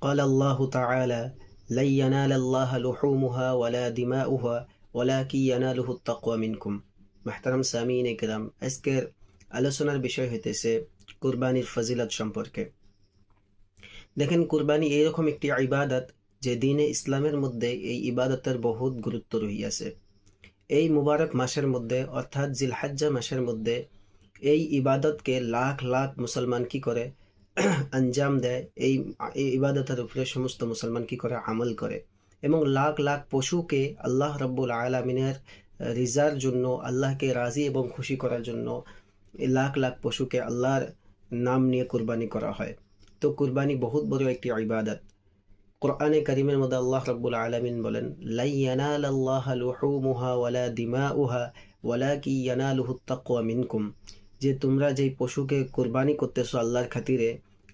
قال الله تعالى لن ينال الله لحومها ولا دماؤها ولكن يناله التقوى منكم। মাহতারাম সামিন একরাম, আজকের আলোচনার বিষয় হইতেছে কুরবানির ফজিলত সম্পর্কে। দেখেন, কুরবানি এইরকম একটি ইবাদত যে দিনে ইসলামের মধ্যে এই ইবাদতের বহুত গুরুত্ব রহিয়াছে। এই মুবারক মাসের মধ্যে অর্থাৎ জিলহজ্জা মাসের মধ্যে এই ইবাদতকে লাখ লাখ মুসলমান কি করে আঞ্জাম দেয়, এই ইবাদতের উপরে সমস্ত মুসলমান কি করে আমল করে, এবং লাখ লাখ পশুকে আল্লাহ রব্বুল আলামিনের রিজার জন্য, আল্লাহকে রাজি এবং খুশি করার জন্য লাখ লাখ পশুকে আল্লাহর নাম নিয়ে কুরবানি করা হয়। তো কুরবানি বহুত বড় একটি ইবাদত। কোরআনে কারিমের মধ্যে আল্লাহ রব্বুল আলামিন বলেন, লা ইয়ানালাল্লাহু লুহুমুহা ওয়ালা দিমাউহা ওয়ালাকিন ইয়ানালুহুত তাকওয়া মিনকুম। যে তোমরা যেই পশুকে কুরবানি করতেছো আল্লাহর খাতিরে,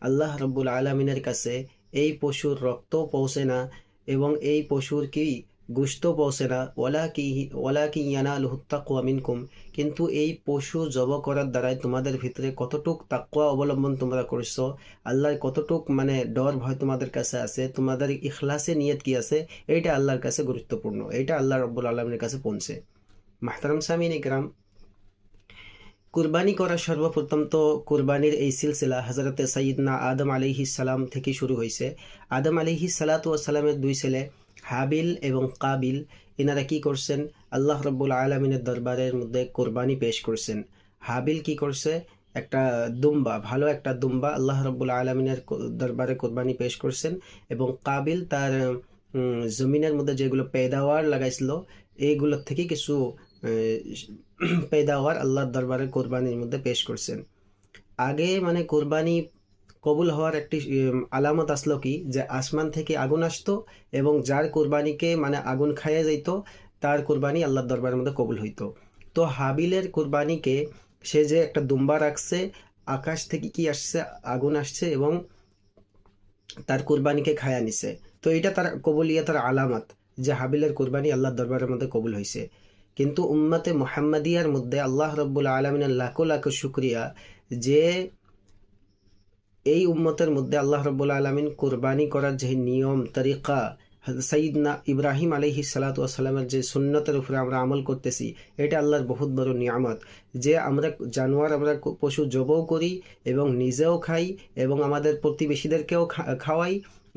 আল্লাহ রব্বুল আলামিনের কাছে এই পশুর রক্ত পৌঁছে না এবং এই পশুর কি গোশত পৌঁছে না, ওয়ালাকিন ইয়ানালুহুত তাকওয়া মিনকুম। কিন্তু এই পশু জব করার দ্বারাই তোমাদের ভিতরে কতটুক তাকওয়া অবলম্বন তোমরা করছো, আল্লাহর কতটুক ডর ভয় তোমাদের কাছে আছে, তোমাদের ইখলাসে নিয়ত কি আছে, এইটা আল্লাহর কাছে গুরুত্বপূর্ণ, এইটা আল্লাহ রব্বুল আলামিনের কাছে পৌঁছে। মাহতারাম সামিন ইকরাম, কুরবানি করা সর্বপ্রথম তো কুরবানির এই সিলসিলা হযরতে সাইয়্যিদনা আদম আলাইহিস সালাম থেকে শুরু হয়েছে। আদম আলাইহিস সালাতু ওয়াস সালামের দুই ছেলে হাবিল এবং কাবিল, এনারা কি করছেন, আল্লাহ রব্বুল আলামিনের দরবারের মধ্যে কুরবানি পেশ করছেন। হাবিল কি করছে, একটা দুম্বা, ভালো একটা দুম্বা আল্লাহ রব্বুল আলামিনের দরবারে কুরবানি পেশ করছেন, এবং কাবিল তার জমিনের মধ্যে যেগুলো পেদাওয়ার লাগাইছিল এইগুলোর থেকে কিছু পেদাওয়ার আল্লাহর দরবারে কোরবানির মধ্যে পেশ করছেন। আগে কোরবানি কবুল হওয়ার একটি আলামত আসলো কি, যে আসমান থেকে আগুন আসতো এবং যার কোরবানিকে আগুন খাইয়ে যাইত তার কোরবানি আল্লাহর দরবারের মধ্যে কবুল হইতো। তো হাবিলের কোরবানিকে, সে যে একটা দুম্বা রাখছে, আকাশ থেকে কি আসছে, আগুন আসছে এবং তার কোরবানিকে খায়া নিছে। তো এটা তার কবুলিয়াতের আলামত যে হাবিলের কোরবানি আল্লাহর দরবারের মধ্যে কবুল হয়েছে। কিন্তু উম্মতে মুহাম্মাদিয়ার মধ্যে আল্লাহ রব্বুল আলামিনের লাখো লাখো শুকরিয়া যে এই উম্মতের মধ্যে আল্লাহ রব্বুল আলামিন কুরবানি করার যে নিয়ম তরিকা, সাইয়্যিদনা ইব্রাহিম আলাইহিস সালাতু ওয়াস সালামের যে সুন্নতের উপরে আমরা আমল করতেছি, এটা আল্লাহর বহুত বড় নিয়ামত। যে আমরা জানোয়ার, আমরা পশু জবাও করি এবং নিজেও খাই এবং আমাদের প্রতিবেশীদেরকেও খাওয়াই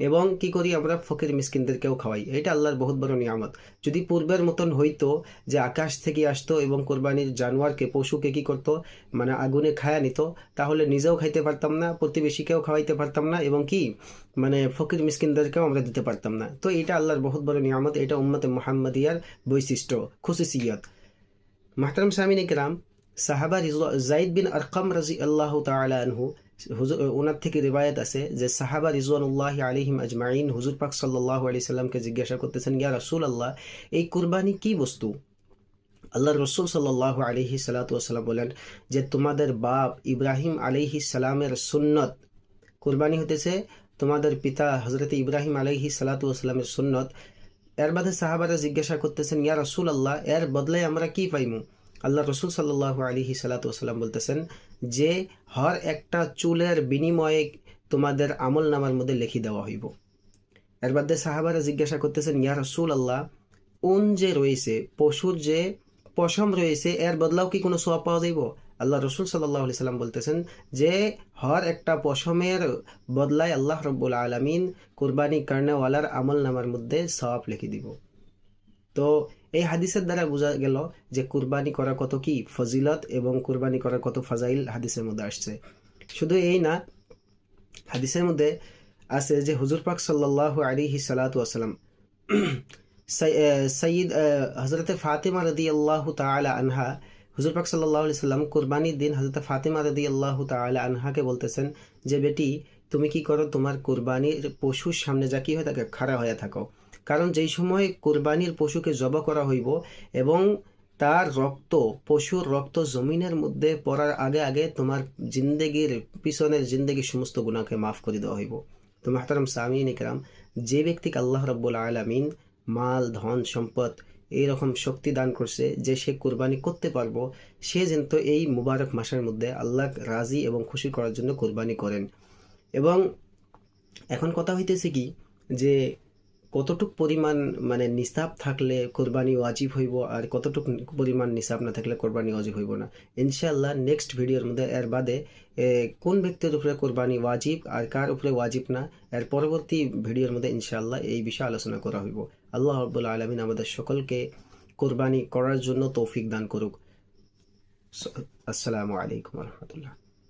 এবং কি করি, আমরা ফকির মিসকিনদেরকেও খাওয়াই, এটা আল্লাহর বহুত বড় নিয়ামত। যদি পূর্বের মতন হইতো যে আকাশ থেকে আসতো এবং কোরবানির জানোয়ারকে, পশুকে কি করতো, আগুনে খায়া নিত, তাহলে নিজেও খাইতে পারতাম না, প্রতিবেশীকেও খাওয়াইতে পারতাম না এবং কি ফকির মিসকিনদেরকেও আমরা দিতে পারতাম না। তো এটা আল্লাহর বহুত বড় নিয়ামত, এটা উম্মতে মুহাম্মাদিয়ার বৈশিষ্ট্য, খুসুসিয়ত। মাহতারাম সামিন ইকরাম, সাহাবা যায়েদ বিন আরকাম রাদিয়াল্লাহু তাআলা আনহু, ওনার থেকে রিওয়ায়াত আছে যে সাহাবা রিজওয়ানুল্লাহি আলাইহিম আজমাইন হুজুর পাক সাল্লাল্লাহু আলাইহি সাল্লামকে জিজ্ঞাসা করতেছেন, ইয়া রাসূলুল্লাহ, এই কুরবানি কি বস্তু? আল্লাহর রাসূল সাল্লাল্লাহু আলাইহি সাল্লাতু ওয়াসাল্লাম বলেন যে তোমাদের বাপ ইব্রাহিম আলাইহিস সালামের সুন্নত, কুরবানি হতেছে তোমাদের পিতা হযরত ইব্রাহিম আলাইহিস সালাতু ওয়াসাল্লামের সুন্নত। এর বাদে সাহাবারা জিজ্ঞাসা করতেছেন, ইয়া রাসূলুল্লাহ, এর বদলে আমরা কি পাইমু? আল্লাহ রসুল সাল্লাল্লাহু আলাইহি সাল্লাতু ওয়াসাল্লাম বলতেছেন যে হর একটা চুলের বিনিময়ে তোমাদের আমল নামার মধ্যে লিখি দেওয়া হইব। এর বাদে সাহাবারা জিজ্ঞাসা করতেছেন, ইয়া রাসূলুল্লাহ, উন যে রয়েছে, পশুর যে পশম রয়েছে, এর বদলাও কি কোনো সওয়াব পাওয়া যাইব? আল্লাহ রসুল সাল্লাল্লাহু আলাইহি সাল্লাম বলতেছেন যে হর একটা পশমের বদলায় আল্লাহ রব্বুল আলামিন কুরবানি করনেওয়ালার আমল নামার মধ্যে সওয়াব লিখে দিব। তো এই হাদিসের দ্বারা বোঝা গেল যে কুরবানি করা কত কি ফজিলত এবং কুরবানি করার কত ফাজাইল হাদিসের মধ্যে আসছে। শুধু এই না, হাদিসের মধ্যে আছে যে হুজুর পাক সাল্লাল্লাহু আলাইহি সাল্লাতু ওয়াসাল্লাম সৈয়দ হযরতে ফাতিমা রাদিয়াল্লাহু তাআলা আনহা, হুজুর পাক সাল্লাল্লাহু আলাইহি সাল্লাম কুরবানির দিন হযরতে ফাতিমা রাদিয়াল্লাহু তাআলা আনহাকে বলতেছেন যে বেটি, তুমি কি করো, তোমার কুরবানির পশুর সামনে যা কি হয়ে থাকে, খাড়া হয়ে থাকো। কারণ যেই সময় কুরবানির পশুকে জবা করা হইব এবং তার রক্ত, পশুর রক্ত জমিনের মধ্যে পড়ার আগে আগে তোমার জিন্দেগির পিছনের জিন্দেগির সমস্ত গুনাহকে মাফ করে দেওয়া হইব। তো মাহতারাম সামিন ইকরাম, যে ব্যক্তিকে আল্লাহ রাব্বুল আলামিন মাল, ধন, সম্পদ এইরকম শক্তি দান করছে যে সে কুরবানি করতে পারবো, সে যেন এই মুবারক মাসের মধ্যে আল্লাহ রাজি এবং খুশি করার জন্য কুরবানি করেন। এবং এখন কথা হইতেছে কি যে কতটুক পরিমাণ মানে নিসাব থাকলে কোরবানি ওয়াজিব হইব আর কতটুক পরিমাণ নিসাব না থাকলে কোরবানি ওয়াজিব হইব না, ইনশাআল্লাহ নেক্সট ভিডিওর মধ্যে এর বাদে কোন ব্যক্তির উপরে কোরবানি ওয়াজিব আর কার উপরে ওয়াজিব না, এর পরবর্তী ভিডিওর মধ্যে ইনশাআল্লাহ এই বিষয়ে আলোচনা করা হইব। আল্লাহ রাব্বুল আলামিন আমাদের সকলকে কোরবানি করার জন্য তৌফিক দান করুক। আসসালামু আলাইকুম রহমতুল্লাহ।